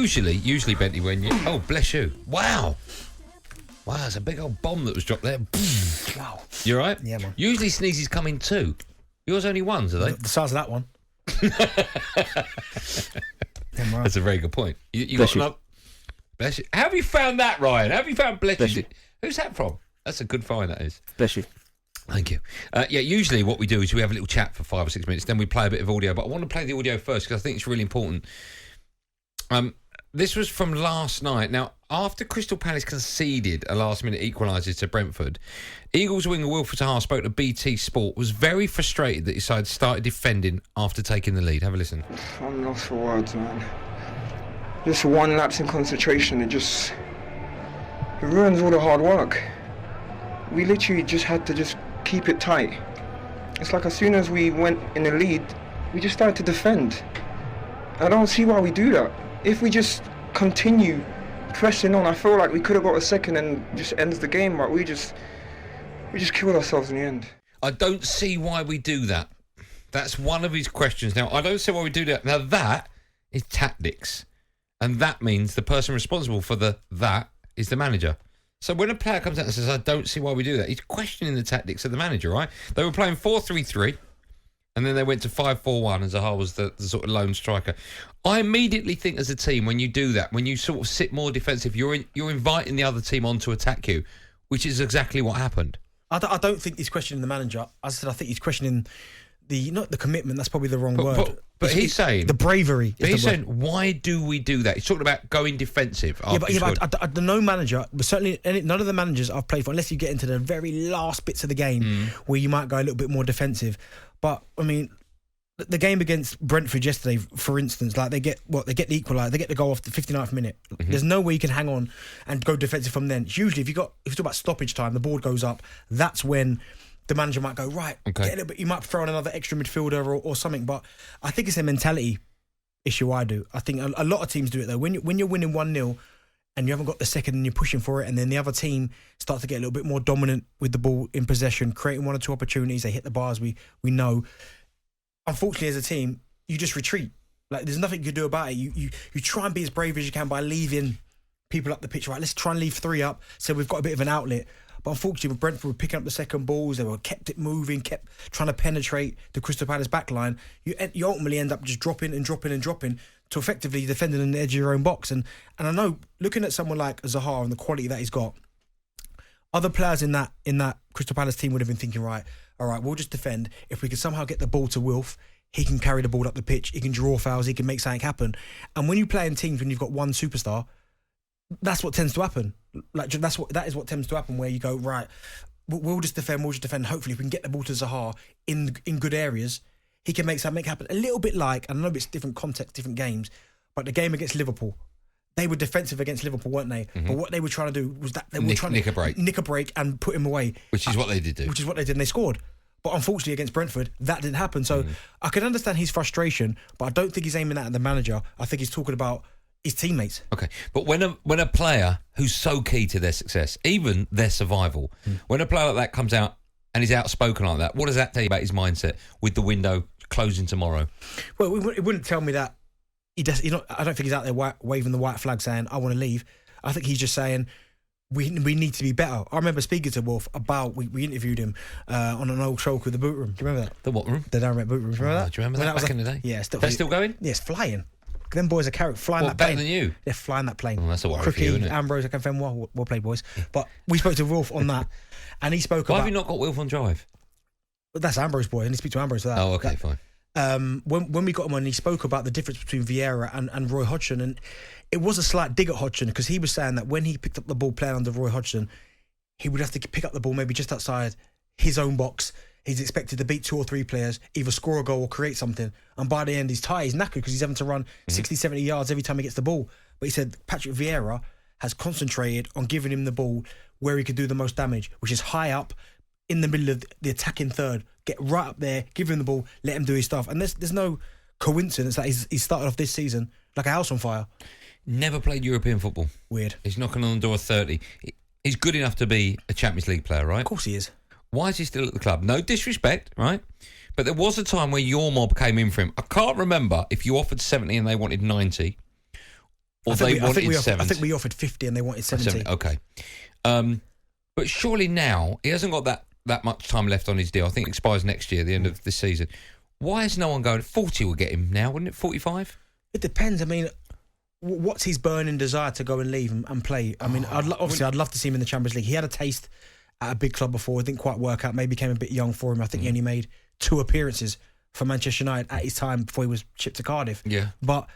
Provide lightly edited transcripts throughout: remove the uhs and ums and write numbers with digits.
usually, Bentley, when you... Oh, bless you. Wow, it's a big old bomb that was dropped there. Wow. You all right? Yeah, man. Usually sneezes come in 2. Yours only 1s, are they? The size of that one. Right. That's a very good point. You Bless got you. Bless you. How have you found that, Ryan? How have you found bless you? Who's that from? That's a good find, that is. Bless you. Thank you. Usually what we do is we have a little chat for 5 or 6 minutes, then we play a bit of audio. But I want to play the audio first because I think it's really important. This was from last night. Now, after Crystal Palace conceded a last-minute equaliser to Brentford, Eagles winger Wilfried Zaha spoke to BT Sport, was very frustrated that his side started defending after taking the lead. Have a listen. I'm lost for words, man. Just one lapse in concentration, it ruins all the hard work. We literally just had to just keep it tight. It's like as soon as we went in the lead, we just started to defend. I don't see why we do that. If we just continue pressing on, I feel like we could have got a second and just ends the game, but we just killed ourselves in the end. I don't see why we do that. That's one of his questions. Now, I don't see why we do that. Now, that is tactics. And that means the person responsible for that is the manager. So when a player comes out and says, I don't see why we do that, he's questioning the tactics of the manager, right? They were playing 4-3-3, and then they went to 5-4-1, and Zaha was the sort of lone striker. I immediately think as a team, when you do that, when you sort of sit more defensive, you're inviting the other team on to attack you, which is exactly what happened. I don't think he's questioning the manager. As I said, I think he's questioning not the commitment, that's probably the wrong word. But he's saying... The bravery. But he's saying, why do we do that? He's talking about going defensive. But no manager, but certainly none of the managers I've played for, unless you get into the very last bits of the game where you might go a little bit more defensive. But, I mean, the game against Brentford yesterday, for instance, like they get the equaliser, they get the goal off the 59th minute. Mm-hmm. There's no way you can hang on and go defensive from then. It's usually, if you talk about stoppage time, the board goes up, that's when the manager might go, right, get a little bit, you might throw in another extra midfielder or something. But I think it's a mentality issue. I think a lot of teams do it though. When you're winning 1-0 and you haven't got the second and you're pushing for it, and then the other team starts to get a little bit more dominant with the ball in possession, creating 1 or 2 opportunities, they hit the bars, we know. Unfortunately, as a team, you just retreat. Like, there's nothing you can do about it. You try and be as brave as you can by leaving people up the pitch. Right, let's try and leave 3 up so we've got a bit of an outlet. But unfortunately, with Brentford were picking up the second balls, they were kept it moving, kept trying to penetrate the Crystal Palace backline. You ultimately end up just dropping to effectively defending on the edge of your own box. And I know, looking at someone like Zaha and the quality that he's got, other players in that Crystal Palace team would have been thinking, right, all right, we'll just defend. If we can somehow get the ball to Wilf, he can carry the ball up the pitch, he can draw fouls, he can make something happen. And when you play in teams when you've got one superstar, that's what tends to happen. Like, that is what tends to happen, where you go, right, we'll just defend. Hopefully, if we can get the ball to Zaha in good areas, he can make something happen. A little bit like, I know it's different context, different games, but the game against Liverpool, they were defensive against Liverpool, weren't they? Mm-hmm. But what they were trying to do was that they were trying to nick a break and put him away. Which is what they did do. Which is what they did, and they scored. But unfortunately, against Brentford, that didn't happen. So I can understand his frustration, but I don't think he's aiming that at the manager. I think he's talking about his teammates. Okay, but when a player who's so key to their success, even their survival, when a player like that comes out and is outspoken like that, what does that tell you about his mindset with the window closing tomorrow? Well, it wouldn't tell me that I don't think he's out there waving the white flag saying, I want to leave. I think he's just saying, we need to be better. I remember speaking to Wolf about, we interviewed him on an old show called The Boot Room. Do you remember that? The what room? The Downright Boot Room. Do you remember that? Do you remember that back in the day? Yeah. They're still going? Yeah, it's flying. Them boys are flying that plane. Better than you? They're flying that plane. Well, that's a worry for you, isn't it? Ambrose, well played, boys. But we spoke to Wolf on that, and he spoke about... Why have you not got Wilf on drive? That's Ambrose, boy. I need to speak to Ambrose for that. Oh, okay, fine. When we got him on, he spoke about the difference between Vieira and Roy Hodgson, and it was a slight dig at Hodgson, because he was saying that when he picked up the ball playing under Roy Hodgson, he would have to pick up the ball maybe just outside his own box. He's expected to beat 2 or 3 players, either score a goal or create something, and by the end he's tired, he's knackered because he's having to run 60, 70 yards every time he gets the ball. But he said Patrick Vieira has concentrated on giving him the ball where he could do the most damage, which is high up in the middle of the attacking third. Get right up there, give him the ball, let him do his stuff. And there's no coincidence that he's started off this season like a house on fire. Never played European football. Weird. He's knocking on the door of 30. He's good enough to be a Champions League player, right? Of course he is. Why is he still at the club? No disrespect, right? But there was a time where your mob came in for him. I can't remember if you offered 70 and they wanted 90, Or they wanted 70? I think we offered 50 and they wanted 70. Okay. But surely now, he hasn't got that much time left on his deal. I think it expires next year, the end of this season. Why is no one going, 40 will get him now, wouldn't it? 45? It depends. I mean, what's his burning desire to go and leave and play? I mean, I'd love to see him in the Champions League. He had a taste at a big club before. It didn't quite work out. Maybe became a bit young for him. I think he only made 2 appearances for Manchester United at his time before he was shipped to Cardiff. Yeah. But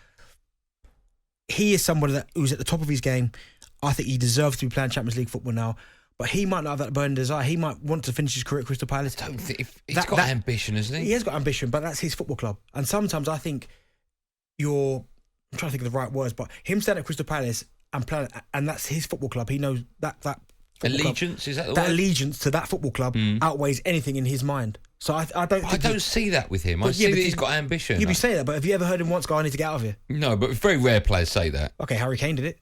he is somebody who's at the top of his game. I think he deserves to be playing Champions League football now. But he might not have that burning desire. He might want to finish his career at Crystal Palace. He's got ambition, hasn't he? He has got ambition, but that's his football club. And sometimes I think I'm trying to think of the right words, but him standing at Crystal Palace and playing, and that's his football club. He knows that allegiance club, is that the that word? Allegiance to that football club outweighs anything in his mind. So I don't see that with him. I see that he's got ambition. You'd be saying that, but have you ever heard him once go, "I need to get out of here"? No, but very rare players say that. Okay, Harry Kane did it.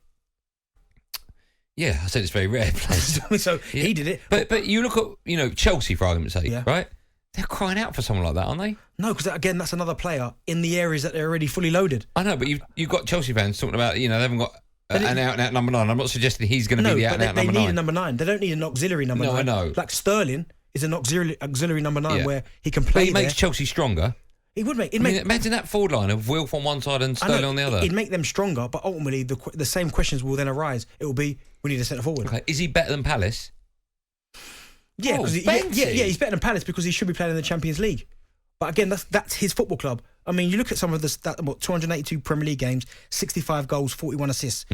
Yeah, I said it's very rare players. So he did it. But you look at Chelsea for argument's sake, Yeah. right? They're crying out for someone like that, aren't they? No, because again, that's another player in the areas that they're already fully loaded. I know, but you've got Chelsea fans talking about they haven't got an out number 9. I'm not suggesting he's going to be the out number 9. They need a number 9. They don't need an auxiliary number 9. No, I know. Like Sterling is an auxiliary number 9 Yeah. where he can But play he makes Chelsea stronger. He would make. Imagine that forward line of Wilf on one side and Sterling on the other. It'd make them stronger, but ultimately the same questions will then arise. It will be, we need a centre forward. Okay, is he better than Palace? Yeah, Oh, he's better than Palace because he should be playing in the Champions League. But again, that's his football club. I mean, you look at some of the 282 Premier League games, 65 goals, 41 assists.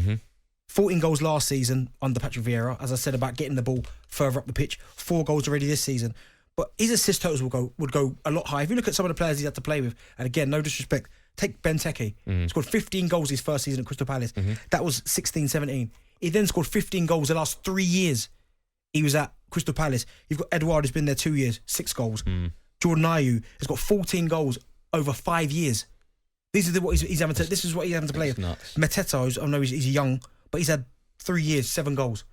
14 goals last season under Patrick Vieira, as I said about getting the ball further up the pitch. 4 goals already this season. But his assist totals would go a lot higher. If you look at some of the players he's had to play with, and again, no disrespect, take Benteke. Scored 15 goals his first season at Crystal Palace. That was 16-17. He then scored 15 goals the last 3 years he was at Crystal Palace. You've got Edouard, who's been there 2 years, 6 goals. Jordan Ayew has got 14 goals over 5 years. This is what he's having to play with. Nuts. Mateta, I know he's young, but he's had 3 years, 7 goals.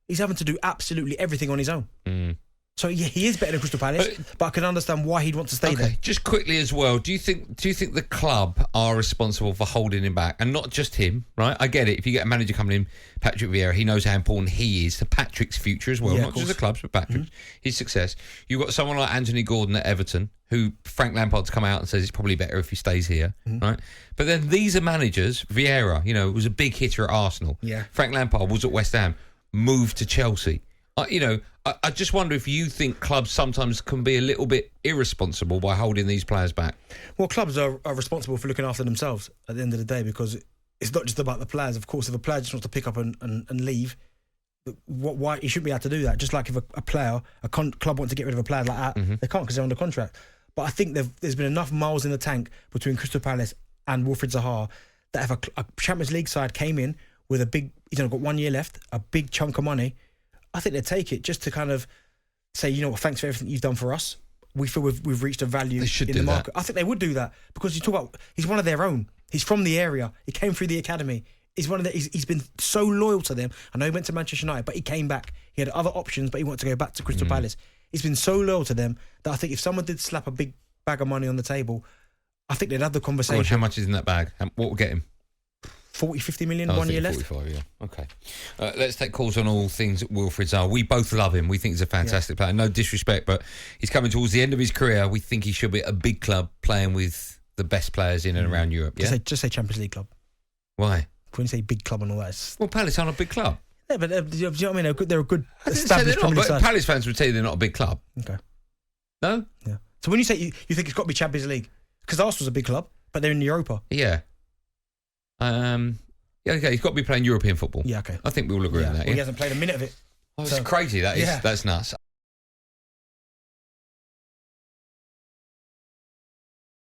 He's having to do absolutely everything on his own. So yeah, he is better than Crystal Palace, but I can understand why he'd want to stay there. Just quickly as well, do you think the club are responsible for holding him back, and not just him? Right, I get it. If you get a manager coming in, Patrick Vieira, he knows how important he is to Patrick's future as well, Yeah, not just the club's, but Patrick's his success. You've got someone like Anthony Gordon at Everton, who Frank Lampard's come out and says it's probably better if he stays here, right? But then these are managers. Vieira, was a big hitter at Arsenal. Yeah. Frank Lampard was at West Ham, moved to Chelsea. I just wonder if you think clubs sometimes can be a little bit irresponsible by holding these players back. Well, clubs are responsible for looking after themselves at the end of the day, because it's not just about the players. Of course, if a player just wants to pick up and leave, why he shouldn't be able to do that. Just like if a club wants to get rid of a player like that, they can't because they're under contract. But I think there's been enough miles in the tank between Crystal Palace and Wilfried Zaha that if a Champions League side came in with a big, got 1 year left, a big chunk of money, I think they'd take it just to kind of say, thanks for everything you've done for us. We feel we've reached a value in the market. I think they would do that because you talk about, he's one of their own. He's from the area. He came through the academy. He's he's been so loyal to them. I know he went to Manchester United, but he came back. He had other options, but he wanted to go back to Crystal Palace. He's been so loyal to them that I think if someone did slap a big bag of money on the table, I think they'd have the conversation. God, how much is in that bag? What will get him? 40-50 million, 1 year left. 45, yeah. Okay. Let's take calls on all things Wilfried Zaha. We both love him. We think he's a fantastic player. No disrespect, but he's coming towards the end of his career. We think he should be at a big club playing with the best players in and around Europe. Yeah? Just say Champions League club. Why? When you say big club and all that. Well, Palace aren't a big club. Yeah, but do you know what I mean? They're a good They're established not, Premier League but side. Palace fans would tell you they're not a big club. Okay. No? Yeah. So when you say you think it's got to be Champions League, because Arsenal's a big club, but they're in Europa. Yeah. Yeah, okay, he's got to be playing European football. Yeah, okay. I think we all agree on that. Well, he hasn't played a minute of it. Oh, it's crazy. That's nuts.